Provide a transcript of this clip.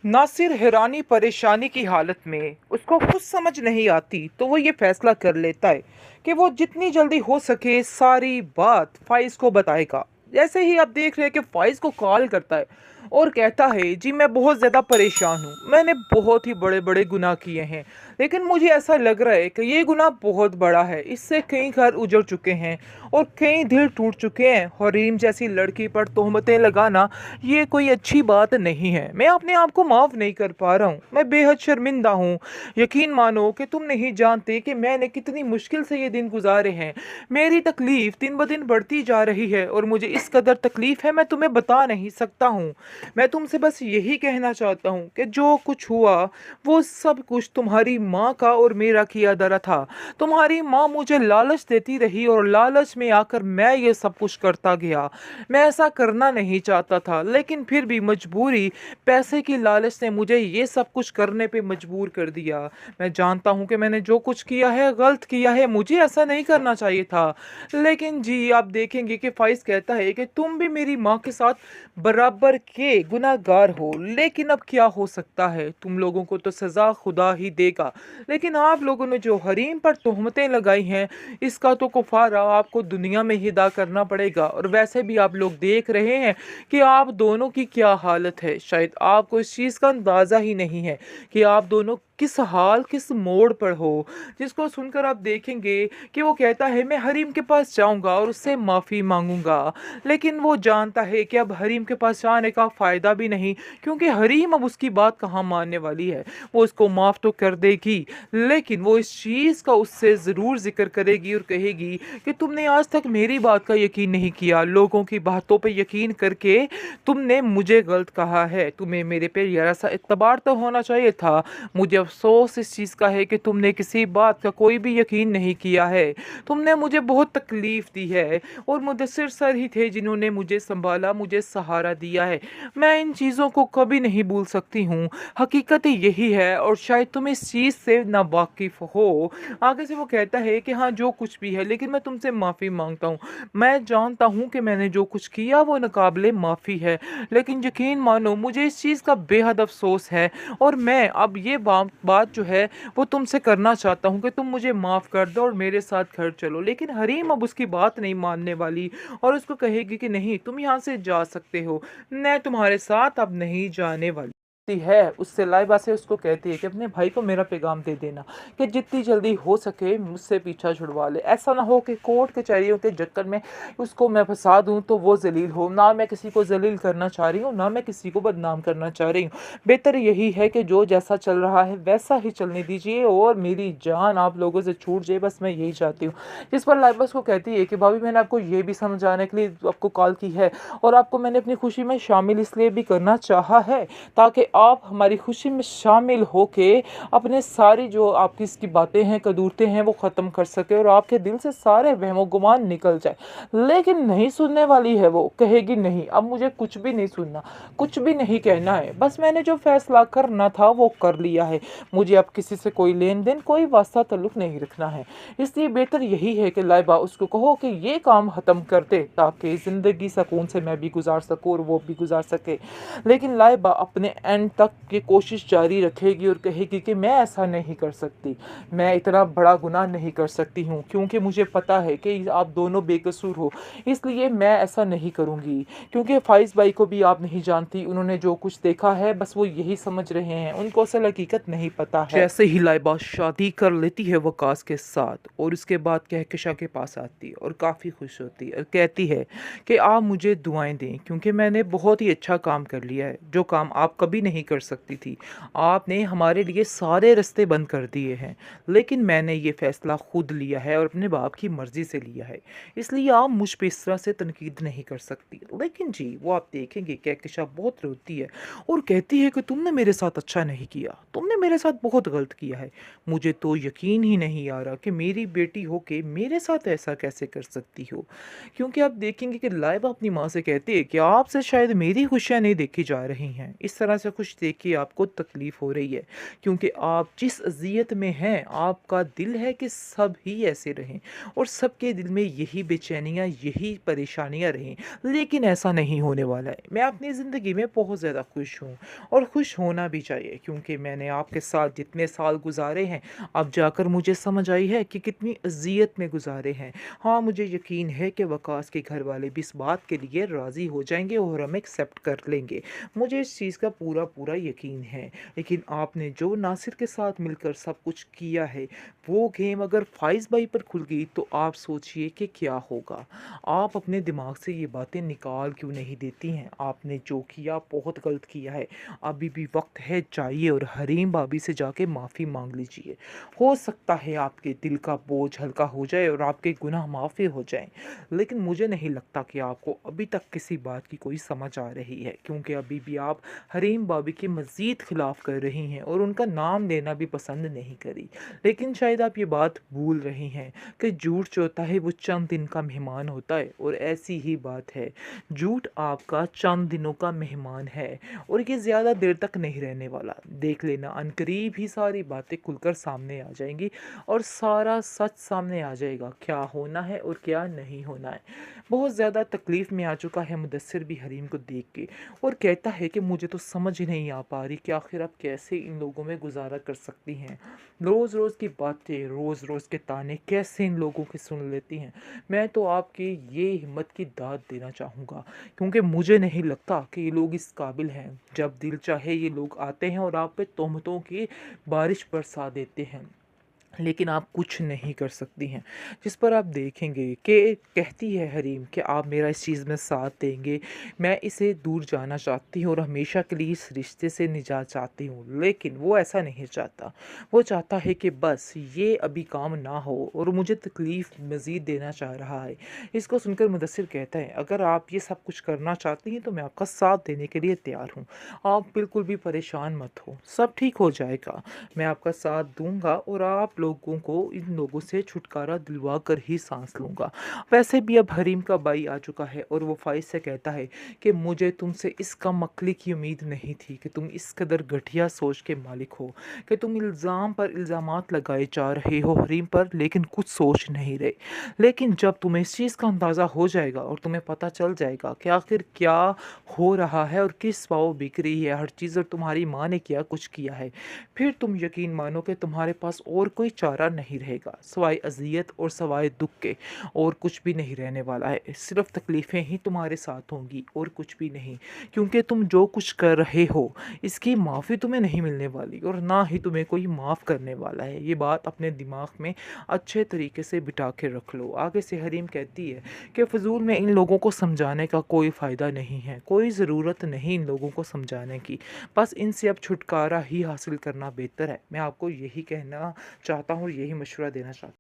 नासिर हैरानी परेशानी की हालत में उसको कुछ समझ नहीं आती तो वो ये फैसला कर लेता है कि वो जितनी जल्दी हो सके सारी बात फाइज को बताएगा। जैसे ही आप देख रहे हैं कि फाइज को कॉल करता है और कहता है जी मैं बहुत ज़्यादा परेशान हूँ, मैंने बहुत ही बड़े बड़े गुनाह किए हैं, लेकिन मुझे ऐसा लग रहा है कि ये गुनाह बहुत बड़ा है, इससे कई घर उजड़ चुके हैं और कई दिल टूट चुके हैं। हरीम जैसी लड़की पर तोहमतें लगाना ये कोई अच्छी बात नहीं है। मैं अपने आप को माफ़ नहीं कर पा रहा हूँ, मैं बेहद शर्मिंदा हूँ। यकीन मानो कि तुम नहीं जानते कि मैंने कितनी मुश्किल से ये दिन गुजारे हैं। मेरी तकलीफ़ दिन ब दिन बढ़ती जा रही है और मुझे इस कदर तकलीफ़ है मैं तुम्हें बता नहीं सकता हूँ। मैं तुमसे बस यही कहना चाहता हूँ कि जो कुछ हुआ वो सब कुछ तुम्हारी माँ का और मेरा किया धरा था। तुम्हारी माँ मुझे लालच देती रही और लालच में आकर मैं ये सब कुछ करता गया। मैं ऐसा करना नहीं चाहता था, लेकिन फिर भी मजबूरी, पैसे की लालच ने मुझे ये सब कुछ करने पे मजबूर कर दिया। मैं जानता हूँ कि मैंने जो कुछ किया है गलत किया है, मुझे ऐसा नहीं करना चाहिए था। लेकिन जी आप देखेंगे कि फाइज कहता है कि तुम भी मेरी माँ के साथ बराबर के गुनाहगार हो, लेकिन अब क्या हो सकता है, तुम लोगों को तो सज़ा खुदा ही देगा। लेकिन आप लोगों ने जो हरीम पर तोहमतें लगाई हैं इसका तो कफारा आपको दुनिया में ही अदा करना पड़ेगा। और वैसे भी आप लोग देख रहे हैं कि आप दोनों की क्या हालत है। शायद आपको इस चीज़ का अंदाज़ा ही नहीं है कि आप दोनों किस हाल किस मोड़ पर हो। जिसको सुनकर आप देखेंगे कि वो कहता है मैं हरीम के पास जाऊंगा और उससे माफ़ी मांगूंगा, लेकिन वो जानता है कि अब हरीम के पास जाने का फ़ायदा भी नहीं, क्योंकि हरीम अब उसकी बात कहाँ मानने वाली है। वो उसको माफ़ तो कर देगी, लेकिन वो इस चीज़ का उससे ज़रूर जिक्र करेगी और कहेगी कि तुमने आज तक मेरी बात का यकीन नहीं किया, लोगों की बातों पे यकीन करके तुमने मुझे गलत कहा है। तुम्हें मेरे पे ज़रा सा इत्तबार तो होना चाहिए था। मुझे अफसोस इस चीज़ का है कि तुमने किसी बात का कोई भी यकीन नहीं किया है। तुमने मुझे बहुत तकलीफ़ दी है और मुदस्सिर सर ही थे जिन्होंने मुझे संभाला, मुझे सहारा दिया है। मैं इन चीज़ों को कभी नहीं भूल सकती हूँ। हकीकत यही है और शायद तुम इस चीज़ से नावाकिफ़ हो। आगे से वो कहता है कि हाँ जो कुछ भी है, लेकिन मैं तुमसे माफ़ी मांगता हूँ। मैं जानता हूँ कि मैंने जो कुछ किया वो नाकाबिले माफ़ी है, लेकिन यकीन मानो मुझे इस चीज़ का बेहद अफसोस है और मैं अब ये बात जो है वो तुमसे करना चाहता हूँ कि तुम मुझे माफ़ कर दो और मेरे साथ घर चलो। लेकिन हरीम अब उसकी बात नहीं मानने वाली और उसको कहेगी कि नहीं तुम यहाँ से जा सकते हो, मैं तुम्हारे साथ अब नहीं जाने वाली है। उससे लाइबा से उसको कहती है कि अपने भाई को मेरा पैगाम दे देना कि जितनी जल्दी हो सके मुझसे पीछा छुड़वा ले। ऐसा ना हो कि कोर्ट कचहरियों के चक्कर में उसको मैं फंसा दूं तो वो जलील हो। ना मैं किसी को जलील करना चाह रही हूँ, ना मैं किसी को बदनाम करना चाह रही हूँ। बेहतर यही है कि जो जैसा चल रहा है वैसा ही चलने दीजिए और मेरी जान आप लोगों से छूट जाए, बस मैं यही चाहती हूँ। जिस पर लाइबा उसको कहती है कि भाभी मैंने आपको ये भी समझाने के लिए आपको कॉल की है और आपको मैंने अपनी खुशी में शामिल इसलिए भी करना चाहा है ताकि आप हमारी खुशी में शामिल होके अपने सारी जो आपकी इसकी बातें हैं कदूरते हैं वो ख़त्म कर सके और आपके दिल से सारे वहमो गुमान निकल जाए। लेकिन नहीं सुनने वाली है, वो कहेगी नहीं अब मुझे कुछ भी नहीं सुनना, कुछ भी नहीं कहना है, बस मैंने जो फैसला करना था वो कर लिया है, मुझे अब किसी से कोई लेन देन कोई वास्ता ताल्लुक नहीं रखना है। इसलिए बेहतर यही है कि लाइबा उसको कहो कि ये काम ख़त्म कर दे ताकि ज़िंदगी सुकून से मैं भी गुजार सकूँ और वो भी गुजार सके। लेकिन लाइबा अपने एंड तक की कोशिश जारी रखेगी और कहेगी कि मैं ऐसा नहीं कर सकती, मैं इतना बड़ा गुनाह नहीं कर सकती हूँ, क्योंकि मुझे पता है कि आप दोनों बेकसूर हो, इसलिए मैं ऐसा नहीं करूँगी। क्योंकि फाइज भाई को भी आप नहीं जानती, उन्होंने जो कुछ देखा है बस वो यही समझ रहे हैं, उनको असल हकीकत नहीं पता है। जैसे ही लाइबा शादी कर लेती है वकास के साथ और उसके बाद कहकशा के पास आती है और काफ़ी खुश होती है और कहती है कि आप मुझे दुआएं दें क्योंकि मैंने बहुत ही अच्छा काम कर लिया है, जो काम आप कभी नहीं कर सकती थी। आपने हमारे लिए सारे रास्ते बंद कर दिए हैं, लेकिन मैंने ये फ़ैसला खुद लिया है और अपने बाप की मर्ज़ी से लिया है, इसलिए आप मुझ पे इस तरह से तनकीद नहीं कर सकती। लेकिन जी वो आप देखेंगे कहकशा बहुत रोती है और कहती है कि तुमने मेरे साथ अच्छा नहीं किया, तुमने तूने मेरे साथ बहुत गलत किया है। मुझे तो यकीन ही नहीं आ रहा कि मेरी बेटी हो के मेरे साथ ऐसा कैसे कर सकती हो। क्योंकि आप देखेंगे कि लाइबा अपनी माँ से कहती है कि आपसे शायद मेरी खुशियाँ नहीं देखी जा रही हैं, इस तरह से खुश देख के आपको तकलीफ़ हो रही है, क्योंकि आप जिस अज़ियत में हैं आपका दिल है कि सब ही ऐसे रहें और सबके दिल में यही बेचैनियाँ, यही परेशानियाँ रहें। लेकिन ऐसा नहीं होने वाला है। मैं अपनी ज़िंदगी में बहुत ज़्यादा खुश हूँ और खुश होना भी चाहिए, क्योंकि मैंने आपके साथ जितने साल गुज़ारे हैं, अब जाकर मुझे समझ आई है कि कितनी अज़ियत में गुज़ारे हैं। हाँ, मुझे यकीन है कि वकास के घर वाले भी इस बात के लिए राज़ी हो जाएँगे और हमें एक्सेप्ट कर लेंगे। मुझे इस चीज़ का पूरा यकीन है। लेकिन आपने जो नासिर के साथ मिलकर सब कुछ किया है, वो गेम अगर फ़ाइज़ भाई पर खुल गई तो आप सोचिए कि क्या होगा। आप अपने दिमाग से ये बातें निकाल क्यों नहीं देती हैं? आपने जो किया बहुत गलत किया है। अभी भी वक्त है, जाइए और हरीम भाभी से जाके माफ़ी मांग लीजिए। हो सकता है आपके दिल का बोझ हल्का हो जाए और आपके गुनाह माफ़ी हो जाएं। लेकिन मुझे नहीं लगता कि आपको अभी तक किसी बात की कोई समझ आ रही है, क्योंकि अभी भी आप हरीम भाभी के मज़ीद खिलाफ कर रही हैं और उनका नाम लेना भी पसंद नहीं करी। लेकिन शायद आप ये बात भूल रही हैं कि झूठ जो होता है वो चंद दिन का मेहमान होता है, और ऐसी ही बात है। झूठ आपका चंद दिनों का मेहमान है और ये ज़्यादा देर तक नहीं रहने वाला। देख लेना, अनकरीब ही सारी बातें खुलकर सामने आ जाएंगी और सारा सच सामने आ जाएगा, क्या होना है और क्या नहीं होना है। बहुत ज़्यादा तकलीफ़ में आ चुका है मुदस्सिर भी हरीम को देख के, और कहता है कि मुझे तो समझ ही नहीं आ पा रही कि आखिर आप कैसे इन लोगों में गुजारा कर सकती हैं। रोज़ रोज़ की बातें, रोज़ रोज़ के ताने कैसे इन लोगों की सुन लेती हैं। मैं तो आपकी ये हिम्मत की दाद देना चाहूँगा, क्योंकि मुझे नहीं लगता कि ये लोग इस काबिल हैं। जब दिल चाहे ये लोग आते हैं और आप पे तोहमतों की बारिश बरसा देते हैं, लेकिन आप कुछ नहीं कर सकती हैं। जिस पर आप देखेंगे कि कहती है हरीम कि आप मेरा इस चीज़ में साथ देंगे, मैं इसे दूर जाना चाहती हूँ और हमेशा के लिए इस रिश्ते से निजात चाहती हूँ। लेकिन वो ऐसा नहीं चाहता। वो चाहता है कि बस ये अभी काम ना हो और मुझे तकलीफ़ मज़ीद देना चाह रहा है। इसको सुनकर मुदस्सिर कहता है, अगर आप ये सब कुछ करना चाहती हैं तो मैं आपका साथ देने के लिए तैयार हूँ। आप बिल्कुल भी परेशान मत हो, सब ठीक हो जाएगा। मैं आपका साथ दूंगा और आप लोगों को इन लोगों से छुटकारा दिलवा कर ही सांस लूँगा। वैसे भी अब हरीम का भाई आ चुका है और वो फाइज से कहता है कि मुझे तुमसे इस कम अक्ली की उम्मीद नहीं थी कि तुम इस कदर घटिया सोच के मालिक हो, कि तुम इल्ज़ाम पर इल्ज़ामात लगाए जा रहे हो हरीम पर, लेकिन कुछ सोच नहीं रहे। लेकिन जब तुम्हें इस चीज़ का अंदाज़ा हो जाएगा और तुम्हें पता चल जाएगा कि आखिर क्या हो रहा है और किस पाव बिक रही है हर चीज़ और तुम्हारी माँ ने क्या कुछ किया है, फिर तुम यकीन मानो कि तुम्हारे पास और कोई चारा नहीं रहेगा सिवाय अजियत और सिवाय दुख के। और कुछ भी नहीं रहने वाला है, सिर्फ तकलीफ़ें ही तुम्हारे साथ होंगी और कुछ भी नहीं। क्योंकि तुम जो कुछ कर रहे हो इसकी माफ़ी तुम्हें नहीं मिलने वाली और ना ही तुम्हें कोई माफ़ करने वाला है। ये बात अपने दिमाग में अच्छे तरीके से बिठा के रख लो। आगे से हरीम कहती है कि फ़जूल में इन लोगों को समझाने का कोई फ़ायदा नहीं है, कोई ज़रूरत नहीं इन लोगों को समझाने की, बस इनसे अब छुटकारा ही हासिल करना बेहतर है। मैं आपको यही कहना चाहता हूँ, यही मशवरा देना चाहता हूँ।